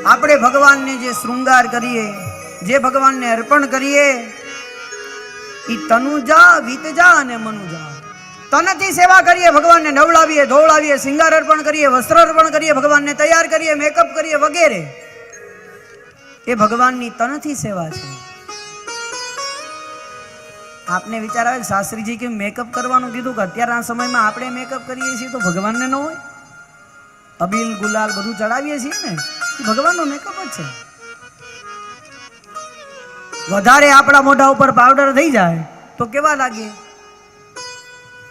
આપણે ભગવાનને જે શૃંગાર કરીએ, જે ભગવાનને અર્પણ કરીએ, એ તનુજા, વિતજા અને મનુજા. તનથી સેવા કરીએ, ભગવાનને નવડાવીએ, ધોવડાવીએ, શિંગાર અર્પણ કરીએ, વસ્ત્ર અર્પણ કરીએ, ભગવાનને તૈયાર કરીએ, મેકઅપ કરીએ વગેરે, એ ભગવાનની તનથી સેવા છે. આપને વિચાર આવે શાસ્ત્રીજી કે મેકઅપ કરવાનું કીધું, કે અત્યારના સમયમાં આપણે મેકઅપ કરીએ છીએ તો ભગવાનને ન હોય? અબીલ ગુલાલ બધું ચડાવીએ છીએ ને, ભગવાનનો મેકઅપ જ છે. વધારે આપણા મોઢા ઉપર પાવડર થઈ જાય તો કેવા લાગે?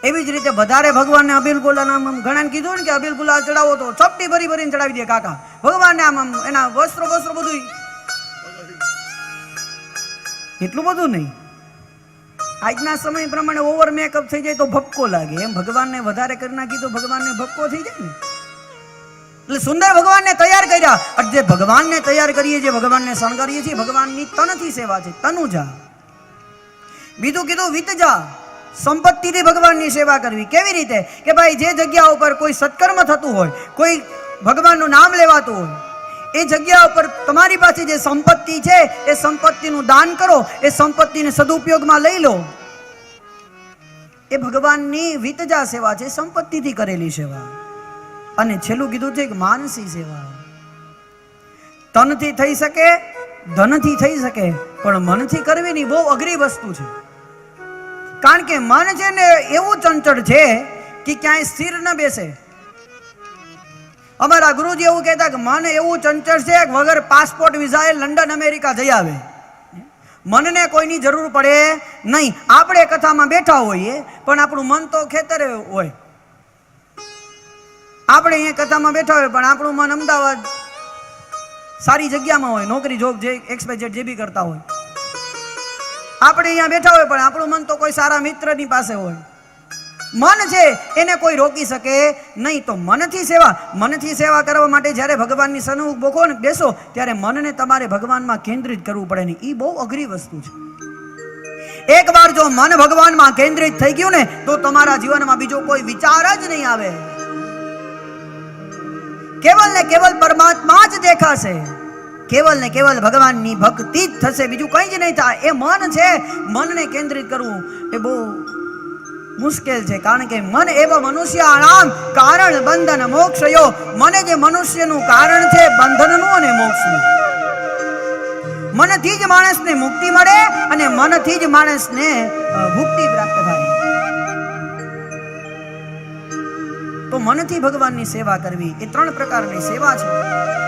એવી જ રીતે વધારે ભગવાનને અબીલ ગુલાલ, આમ ઘણાને કીધું ને કે અબીલ ગુલાલ ચડાવો તો ચપટી ભરી ભરીને ચડાવી દે કાકા ભગવાનને. આમ એના વસ્ત્રો બધું એટલું બધું નહીં. આજના સમય પ્રમાણે ઓવર મેકઅપ થઈ જાય તો ભપકો લાગે, એમ ભગવાનને વધારે કરી નાખી તો ભગવાનને ભપકો થઈ જાય ને. એટલે સુંદર ભગવાનને તૈયાર કર્યા. જે ભગવાનને તૈયાર કરીએ, જે ભગવાનને શણગારીએ છીએ, ભગવાનની તનથી સેવા છે, તનુજા. બીજું કીધું વિતજા, સંપત્તિથી ભગવાનની સેવા કરવી. કેવી રીતે? કે ભાઈ જે જગ્યા ઉપર કોઈ સત્કર્મ થતું હોય, કોઈ ભગવાનનું નામ લેવાતું હોય, એ જગ્યા ઉપર તમારી પાસે જે સંપત્તિ છે એ સંપત્તિનું દાન કરો, એ સંપત્તિને સદુપયોગમાં લઈ લો. એ ભગવાનની વિતજા સેવા છે, સંપત્તિથી કરેલી સેવા. અને છેલ્લું કીધું છે કે માનસી સેવા. તનથી થઈ શકે, ધનથી થઈ શકે, પણ મનથી કરવી ની બહુ અઘરી વસ્તુ છે. કારણ કે મન છે ને એવું ચંચળ છે કે ક્યાંય સ્થિર ન બેસે. અમારા ગુરુજી એવું કહેતા કે મન એવું ચંચળ છે કે વગર પાસપોર્ટ વિઝાએ લંડન અમેરિકા જઈ આવે. મનને કોઈની જરૂર પડે નહીં. આપણે કથામાં બેઠા હોઈએ પણ આપણું મન તો ખેતરે હોય. આપણે અહીંયા કથામાં બેઠા હોય પણ આપણું મન અમદાવાદ સારી જગ્યામાં હોય, નોકરી જોબ જે XYZ જે બી કરતા હોય. આપણે અહીંયા બેઠા હોય પણ આપણું મન તો કોઈ સારા મિત્રની પાસે હોય. મન છે એને કોઈ રોકી શકે નહીં. તો મનથી સેવા કરવા માટે જ્યારે ભગવાનની સન્મુખ બોકો ને બેસો ત્યારે મનને તમારે ભગવાનમાં કેન્દ્રિત કરવું પડે ને. એ બહુ અઘરી વસ્તુ છે. એકવાર જો મન ભગવાનમાં કેન્દ્રિત થઈ ગયું ને તો તમારા જીવનમાં બીજો કોઈ વિચાર જ નહીં આવે. કેવલ ને કેવલ પરમાત્મા જ દેખાશે. કેવલ ને કેવલ ભગવાનની ભક્તિ જ થશે, બીજું કંઈ જ નહીં થાય. એ મન છે, મનને કેન્દ્રિત કરવું એ બહુ મુશ્કેલ છે. કારણ કે મન એવા મનુષ્યાણામ કારણ બંધન મોક્ષયો. મને જે મનુષ્યનું કારણ છે બંધનનું અને મોક્ષનું. મનથી જ માણસને મુક્તિ મળે અને મનથી જ માણસને મુક્તિ પ્રાપ્ત થાય. તો મનથી ભગવાનની સેવા કરવી એ 3 પ્રકારની સેવા છે.